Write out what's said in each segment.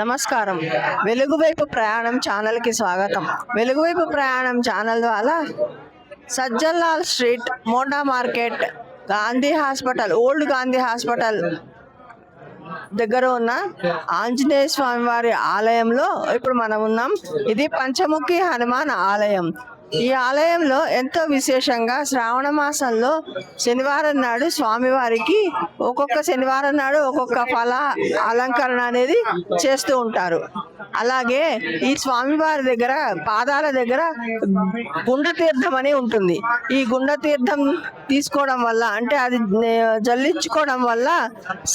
నమస్కారం. వెలుగువైపు ప్రయాణం ఛానల్కి స్వాగతం. వెలుగువైపు ప్రయాణం ఛానల్ ద్వారా Sajjanlal street, Monda market, Gandhi hospital, old Gandhi hospital దగ్గర ఉన్న ఆంజనేయ స్వామి వారి ఆలయంలో ఇప్పుడు మనం ఉన్నాం. ఇది పంచముఖి హనుమాన్ ఆలయం. ఈ ఆలయంలో ఎంతో విశేషంగా శ్రావణ మాసంలో శనివారం నాడు స్వామివారికి ఒక్కొక్క శనివారం నాడు ఒక్కొక్క ఫల అలంకరణ అనేది చేస్తూ ఉంటారు. అలాగే ఈ స్వామివారి దగ్గర పాదాల దగ్గర గుండ తీర్థం అని ఉంటుంది. ఈ గుండ తీర్థం తీసుకోవడం వల్ల, అంటే అది జల్లించుకోవడం వల్ల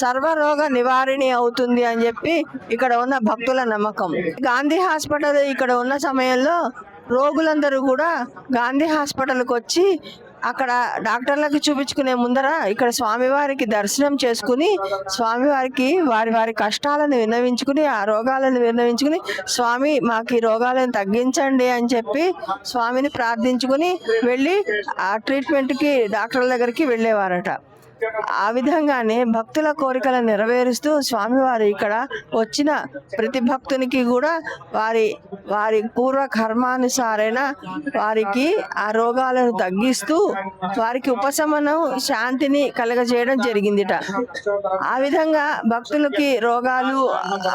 సర్వరోగ నివారిణి అవుతుంది అని చెప్పి ఇక్కడ ఉన్న భక్తుల నమ్మకం. గాంధీ హాస్పిటల్ ఇక్కడ ఉన్న సమయంలో రోగులందరూ కూడా గాంధీ హాస్పిటల్కి వచ్చి అక్కడ డాక్టర్లకు చూపించుకునే ముందర ఇక్కడ స్వామివారికి దర్శనం చేసుకుని స్వామివారికి వారి వారి కష్టాలను విన్నవించుకుని, ఆ రోగాలను విన్నవించుకుని, స్వామి మాకు ఈ రోగాలను తగ్గించండి అని చెప్పి స్వామిని ప్రార్థించుకుని వెళ్ళి ఆ ట్రీట్మెంట్కి డాక్టర్ల దగ్గరికి వెళ్ళేవారట. ఆ విధంగానే భక్తుల కోరికలను నెరవేరుస్తూ స్వామివారు ఇక్కడ వచ్చిన ప్రతి భక్తునికి కూడా వారి వారి పూర్వ కర్మానుసారైన వారికి ఆ రోగాలను తగ్గిస్తూ వారికి ఉపశమనం, శాంతిని కలగజేయడం జరిగిందిట. ఆ విధంగా భక్తులకి రోగాలు,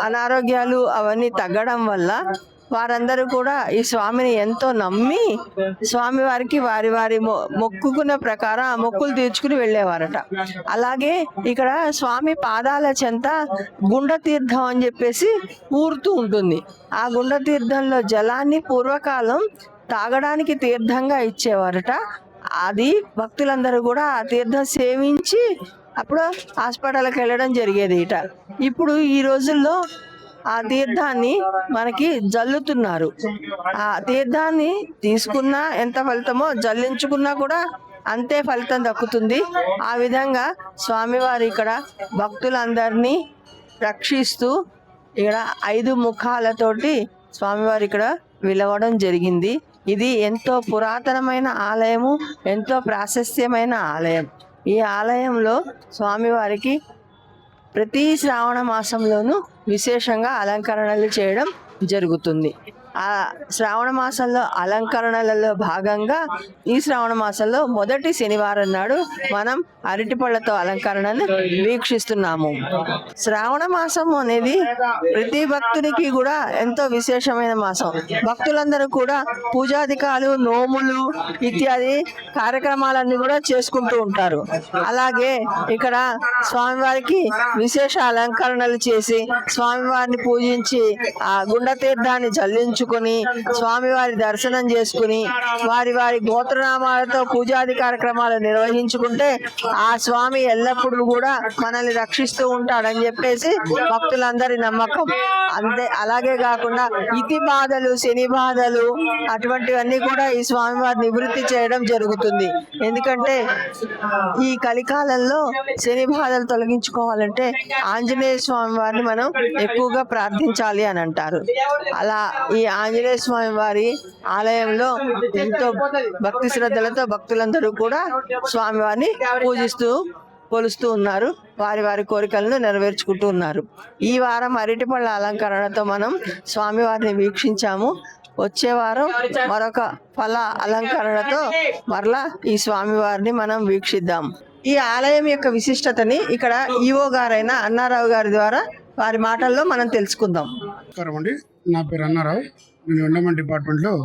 అనారోగ్యాలు అవన్నీ తగ్గడం వల్ల వారందరూ కూడా ఈ స్వామిని ఎంతో నమ్మి స్వామివారికి వారి వారి మొక్కుకున్న ప్రకారం ఆ మొక్కులు తీర్చుకుని వెళ్ళేవారట. అలాగే ఇక్కడ స్వామి పాదాల చెంత గుండ తీర్థం అని చెప్పేసి ఊరుతూ ఉంటుంది. ఆ గుండ తీర్థంలో జలాన్ని పూర్వకాలం తాగడానికి తీర్థంగా ఇచ్చేవారట. అది భక్తులందరూ కూడా ఆ తీర్థం సేవించి అప్పుడు హాస్పిటల్కి వెళ్ళడం జరిగేది ఇట. ఇప్పుడు ఈ రోజుల్లో ఆ తీర్థాన్ని మనకి జల్లుతున్నారు. ఆ తీర్థాన్ని తీసుకున్నా ఎంత ఫలితమో, జల్లించుకున్నా కూడా అంతే ఫలితం దక్కుతుంది. ఆ విధంగా స్వామివారు ఇక్కడ భక్తులందరినీ రక్షిస్తూ ఇక్కడ 5 ముఖాలతోటి స్వామివారు ఇక్కడ విలవడం జరిగింది. ఇది ఎంతో పురాతనమైన ఆలయము, ఎంతో ప్రాశస్త్యమైన ఆలయం. ఈ ఆలయంలో స్వామివారికి ప్రతి శ్రావణ మాసంలోనూ విశేషంగా అలంకరణలు చేయడం జరుగుతుంది. ఆ శ్రావణ మాసంలో అలంకరణలలో భాగంగా ఈ శ్రావణ మాసంలో మొదటి శనివారం నాడు మనం అరటిపళ్ళతో అలంకరణను వీక్షిస్తున్నాము. శ్రావణ మాసం అనేది ప్రతి భక్తునికి కూడా ఎంతో విశేషమైన మాసం. భక్తులందరూ కూడా పూజాధికాలు, నోములు ఇత్యాది కార్యక్రమాలన్నీ కూడా చేసుకుంటూ ఉంటారు. అలాగే ఇక్కడ స్వామివారికి విశేష అలంకరణలు చేసి స్వామివారిని పూజించి ఆ గుండ తీర్థాన్ని జల్లించుకొని స్వామివారి దర్శనం చేసుకుని వారి వారి గోత్రనామాలతో పూజాది కార్యక్రమాలు నిర్వహించుకుంటే ఆ స్వామి ఎల్లప్పుడూ కూడా మనల్ని రక్షిస్తూ ఉంటాడని చెప్పేసి భక్తులందరి నమ్మకం. అంతే. అలాగే కాకుండా ఇతి బాధలు, శని బాధలు అటువంటివన్నీ కూడా ఈ స్వామివారి నివృత్తి చేయడం జరుగుతుంది. ఎందుకంటే ఈ కలికాలంలో శని బాధలు తొలగించుకోవాలంటే ఆంజనేయ స్వామి వారిని మనం ఎక్కువగా ప్రార్థించాలి అని అంటారు. అలా ఈ ఆంజనేయ స్వామి వారి ఆలయంలో ఎంతో భక్తి శ్రద్ధలతో భక్తులందరూ కూడా స్వామివారిని పూజిస్తూ కొలుస్తూ ఉన్నారు. వారి వారి కోరికలను నెరవేర్చుకుంటూ ఉన్నారు. ఈ వారం అరటిపళ్ళ అలంకరణతో మనం స్వామివారిని వీక్షించాము. వచ్చే వారం మరొక ఫల అలంకరణతో మరలా ఈ స్వామివారిని మనం వీక్షిద్దాం. ఈ ఆలయం యొక్క విశిష్టతని ఇక్కడ ఈవో గారైన అన్నారావు గారి ద్వారా వారి మాటల్లో మనం తెలుసుకుందాం. నమస్కారం అండి, నా పేరు అన్నారావు. నేను ఎండోమెంట్ డిపార్ట్మెంట్లో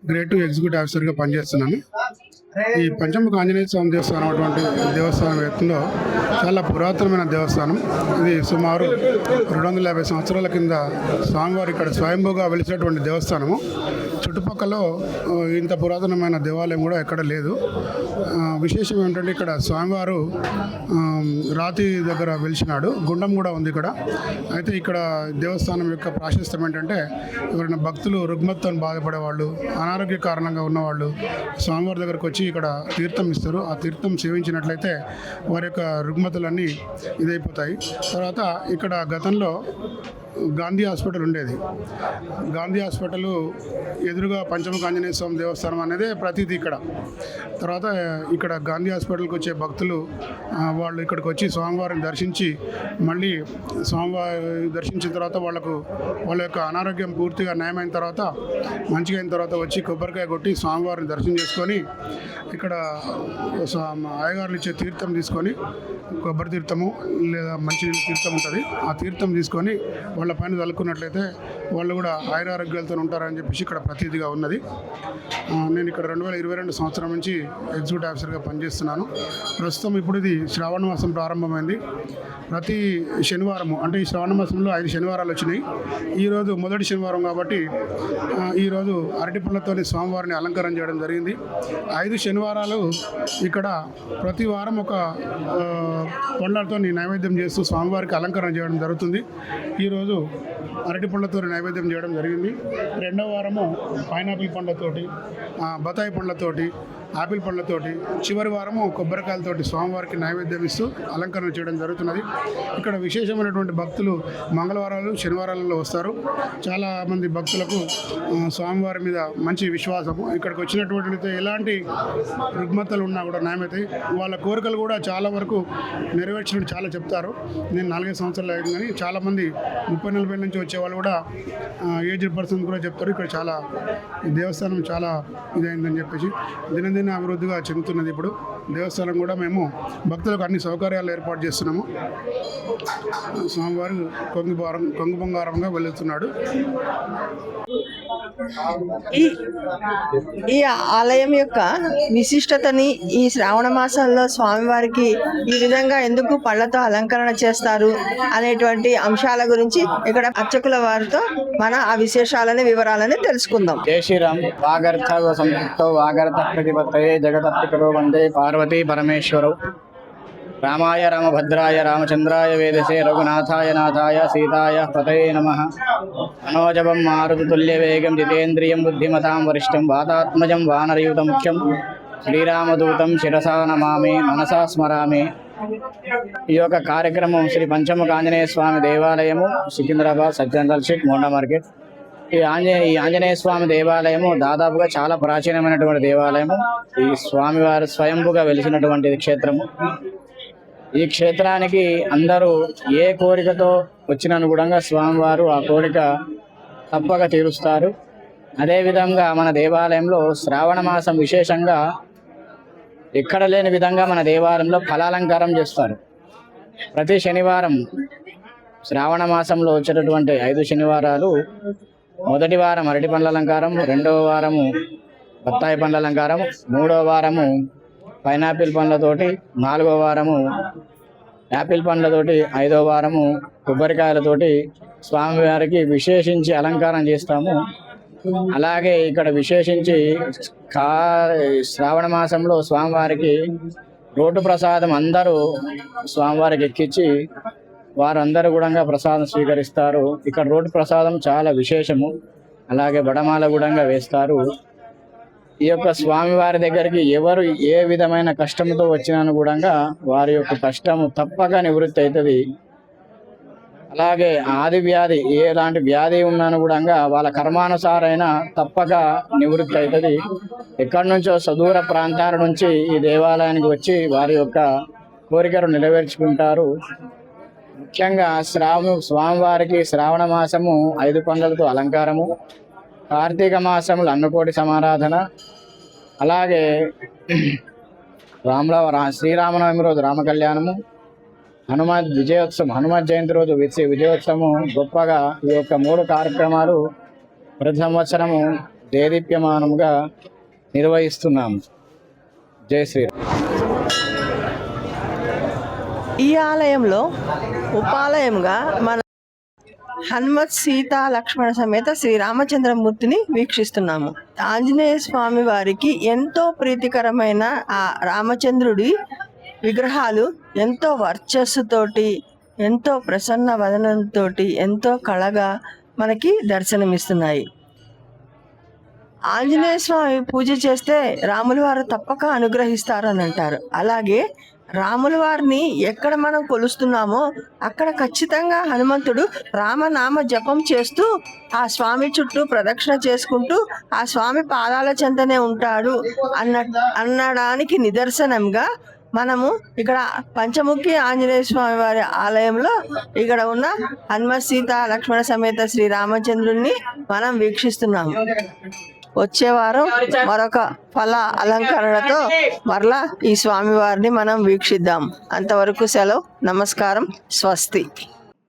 గ్రేడ్ 2 ఎగ్జిక్యూటివ్ ఆఫీసర్గా పనిచేస్తున్నాను. ఈ పంచముఖ ఆంజనేయ స్వామి దేవస్థానం అటువంటి దేవస్థానం ఎత్తులో చాలా పురాతనమైన దేవస్థానం. ఇది సుమారు 250 సంవత్సరాల కింద స్వామివారు ఇక్కడ స్వయంభూగా వెలిసినటువంటి దేవస్థానము. చుట్టుపక్కల ఇంత పురాతనమైన దేవాలయం కూడా ఎక్కడ లేదు. విశేషం ఏంటంటే ఇక్కడ స్వామివారు రాతి దగ్గర వెలిసినాడు. గుండం కూడా ఉంది ఇక్కడ. అయితే ఇక్కడ దేవస్థానం యొక్క ప్రాశస్త్యం ఏంటంటే ఎవరైనా భక్తులు రుగ్మతతో బాధపడేవాళ్ళు, అనారోగ్య కారణంగా ఉన్నవాళ్ళు స్వామివారి దగ్గరకు వచ్చి ఇక్కడ తీర్థం ఇస్తారు. ఆ తీర్థం సేవించినట్లయితే వారి యొక్క రుగ్మతలన్నీ ఇదైపోతాయి. తర్వాత ఇక్కడ గతంలో గాంధీ హాస్పిటల్ ఉండేది. గాంధీ హాస్పిటల్ ఎదురుగా పంచముఖ ఆంజనేయ స్వామి దేవస్థానం అనేది ప్రతిదీ ఇక్కడ. తర్వాత ఇక్కడ గాంధీ హాస్పిటల్కి వచ్చే భక్తులు వాళ్ళు ఇక్కడికి వచ్చి స్వామివారిని దర్శించి మళ్ళీ స్వామివారి దర్శించిన తర్వాత వాళ్ళ యొక్క అనారోగ్యం పూర్తిగా నయమైన తర్వాత మంచిగా అయిన తర్వాత వచ్చి కొబ్బరికాయ కొట్టి స్వామివారిని దర్శనం చేసుకొని ఇక్కడ అయ్యగారులు ఇచ్చే తీర్థం తీసుకొని, కొబ్బరి తీర్థము లేదా మంచి తీర్థం ఉంటుంది, ఆ తీర్థం తీసుకొని వాళ్ళ పైన చల్లుకున్నట్లయితే వాళ్ళు కూడా ఆయురారోగ్యాలతో ఉంటారని చెప్పేసి ఇక్కడ ప్రతీతిగా ఉన్నది. నేను ఇక్కడ 2022 సంవత్సరం నుంచి ఎగ్జిక్యూటివ్ ఆఫీసర్గా పనిచేస్తున్నాను. ప్రస్తుతం ఇప్పుడు ఇది శ్రావణ మాసం ప్రారంభమైంది. ప్రతి శనివారము అంటే ఈ శ్రావణ మాసంలో 5 శనివారాలు వచ్చినాయి. ఈరోజు మొదటి శనివారం కాబట్టి ఈరోజు అరటి పళ్ళతో స్వామివారిని అలంకారం చేయడం జరిగింది. 5 శనివారాలు ఇక్కడ ప్రతి వారం ఒక పండ్లతో నైవేద్యం చేస్తూ స్వామివారికి అలంకరణ చేయడం జరుగుతుంది. ఈరోజు అరటి పండ్లతో నైవేద్యం చేయడం జరిగింది. 2వ వారము పైనాపిల్ పండ్లతోటి, బత్తాయి పండ్లతోటి, ఆపిల్ పండ్లతోటి, చివరి వారము కొబ్బరికాయలతోటి స్వామివారికి నైవేద్యం ఇస్తూ అలంకరణ చేయడం జరుగుతున్నది. ఇక్కడ విశేషమైనటువంటి భక్తులు మంగళవారాలు శనివారాలలో వస్తారు. చాలామంది భక్తులకు స్వామివారి మీద మంచి విశ్వాసము. ఇక్కడికి వచ్చినటువంటి ఎలాంటి రుగ్మతలు ఉన్నా కూడా నయమవుతాయి. వాళ్ళ కోరికలు కూడా చాలా వరకు నెరవేర్చినట్టు చాలా చెప్తారు. నేను 4-5 సంవత్సరాలు అయింది కానీ చాలామంది 30-40 నుంచి వచ్చేవాళ్ళు కూడా ఏజ్డ్ పర్సన్ కూడా చెప్తారు. ఇక్కడ చాలా దేవస్థానం చాలా ఇదైందని చెప్పేసి దినదిన అభివృద్ధిగా చెందుతున్నది. ఇప్పుడు దేవస్థానం కూడా మేము భక్తులకు అన్ని సౌకర్యాలు ఏర్పాటు చేస్తున్నాము. స్వామివారు కొంగు బంగారంగా వెళుతున్నాడు. ఈ ఆలయం యొక్క విశిష్టతని ఈ శ్రావణ మాసంలో స్వామివారికి ఈ విధంగా ఎందుకు పళ్ళతో అలంకరణ చేస్తారు అనేటువంటి అంశాల గురించి ఇక్కడ అర్చకుల వారితో మన ఆ విశేషాలని వివరాలని తెలుసుకుందాం. జై శ్రీరామ్. వాగర్థ సంయుక్తో వాగర్థ ప్రతిపత్తయే జగదత్పితరో వందే పార్వతీ పరమేశ్వరౌ. రామాయ రామభద్రాయ రామచంద్రాయ వేదసే రఘునాథాయ నాథాయ సీతాయ పతయే నమః. మనోజవం మారుతుల్యవేగం జితేంద్రియం బుద్ధిమతాం వరిష్టం వాతాత్మజం వానరయుతం ముఖ్యం శ్రీరామదూతం శిరసా నమామి మనసా స్మరామి. ఈ యొక్క కార్యక్రమం శ్రీ పంచముఖ ఆంజనేయ స్వామి దేవాలయము, సికింద్రాబాద్ సజ్జనరల్ స్ట్రీట్, మోండా మార్కెట్. ఈ ఆంజనేయ స్వామి దేవాలయము దాదాపుగా చాలా ప్రాచీనమైనటువంటి దేవాలయము. ఈ స్వామివారు స్వయంభుగా వెలిసినటువంటి క్షేత్రము. ఈ క్షేత్రానికి అందరూ ఏ కోరికతో వచ్చిన కూడా స్వామివారు ఆ కోరిక తప్పక తీరుస్తారు. అదేవిధంగా మన దేవాలయంలో శ్రావణ మాసం విశేషంగా ఎక్కడ లేని విధంగా మన దేవాలయంలో ఫలాలంకారం చేస్తారు. ప్రతి శనివారం శ్రావణ మాసంలో వచ్చేటటువంటి 5 శనివారాలు, మొదటి వారం అరటి పండ్ల అలంకారం, 2వ వారము బత్తాయి పండ్ల అలంకారం, 3వ వారము పైనాపిల్ పండ్లతోటి, 4వ వారము యాపిల్ పండ్లతోటి, 5వ వారము కొబ్బరికాయలతోటి స్వామివారికి విశేషించి అలంకారం చేస్తాము. అలాగే ఇక్కడ విశేషించి శ్రావణ మాసంలో స్వామివారికి రోడ్డు ప్రసాదం అందరూ స్వామివారికి ఎక్కించి వారందరూ కూడా ప్రసాదం స్వీకరిస్తారు. ఇక్కడ రోడ్డు ప్రసాదం చాలా విశేషము. అలాగే బడమాల కూడా వేస్తారు. ఈ యొక్క స్వామివారి దగ్గరికి ఎవరు ఏ విధమైన కష్టంతో వచ్చినా కూడా వారి యొక్క కష్టము తప్పక నివృత్తి అవుతుంది. అలాగే ఆది వ్యాధి ఎలాంటి వ్యాధి ఉన్నాను కూడా వాళ్ళ కర్మానుసారైన తప్పక నివృత్తి అవుతుంది. ఎక్కడి నుంచో సుదూర ప్రాంతాల నుంచి ఈ దేవాలయానికి వచ్చి వారి యొక్క కోరికలు నెరవేర్చుకుంటారు. ముఖ్యంగా స్వామివారికి శ్రావణ మాసము 5 పండ్లతో అలంకారము, కార్తీక మాసములు అన్నకోటి సమారాధన, అలాగే శ్రీరామనవమి రోజు రామ కళ్యాణము, హనుమత్ జయంతి రోజు విజయోత్సవము గొప్పగా ఈ యొక్క 3 కార్యక్రమాలు ప్రతి సంవత్సరము దేదీప్యమానముగా నిర్వహిస్తున్నాము. జై శ్రీరామ్. ఈ ఆలయంలో ఉపాలయంగా మన హనుమత్ సీతా లక్ష్మణ సమేత శ్రీ రామచంద్రమూర్తిని వీక్షిస్తున్నాము. ఆంజనేయ స్వామి వారికి ఎంతో ప్రీతికరమైన ఆ రామచంద్రుడి విగ్రహాలు ఎంతో వర్చస్సుతోటి, ఎంతో ప్రసన్న వదనంతో, ఎంతో కళగా మనకి దర్శనమిస్తున్నాయి. ఆంజనేయ స్వామి పూజ చేస్తే రాముల వారు తప్పక అనుగ్రహిస్తారు అని అంటారు. అలాగే రాముల వారిని ఎక్కడ మనం కొలుస్తున్నామో అక్కడ ఖచ్చితంగా హనుమంతుడు రామనామ జపం చేస్తూ ఆ స్వామి చుట్టూ ప్రదక్షిణ చేసుకుంటూ ఆ స్వామి పాదాల చెంతనే ఉంటాడు అనడానికి నిదర్శనంగా మనము ఇక్కడ పంచముఖి ఆంజనేయ స్వామి వారి ఆలయంలో ఇక్కడ ఉన్న హనుమ సీత లక్ష్మణ సమేత శ్రీ రామచంద్రుణ్ణి మనం వీక్షిస్తున్నాము. వచ్చే వారం మరొక ఫల అలంకరణతో మరలా ఈ స్వామి వారిని మనం వీక్షిద్దాం. అంతవరకు సెలవు. నమస్కారం. స్వస్తి.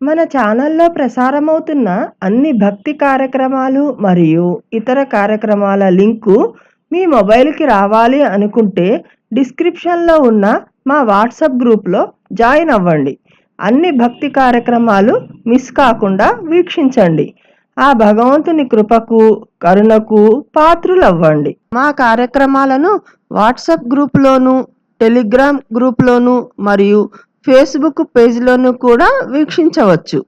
మన ఛానల్లో ప్రసారమవుతున్న అన్ని భక్తి కార్యక్రమాలు మరియు ఇతర కార్యక్రమాల లింకు మీ మొబైల్కి రావాలి అనుకుంటే డిస్క్రిప్షన్లో ఉన్న మా వాట్సాప్ గ్రూప్లో జాయిన్ అవ్వండి. అన్ని భక్తి కార్యక్రమాలు మిస్ కాకుండా వీక్షించండి. ఆ భగవంతుని కృపకు కరుణకు పాత్రులవ్వండి. మా కార్యక్రమాలను వాట్సాప్ గ్రూప్లోను, టెలిగ్రామ్ గ్రూప్లోను మరియు ఫేస్బుక్ పేజ్లోను కూడా వీక్షించవచ్చు.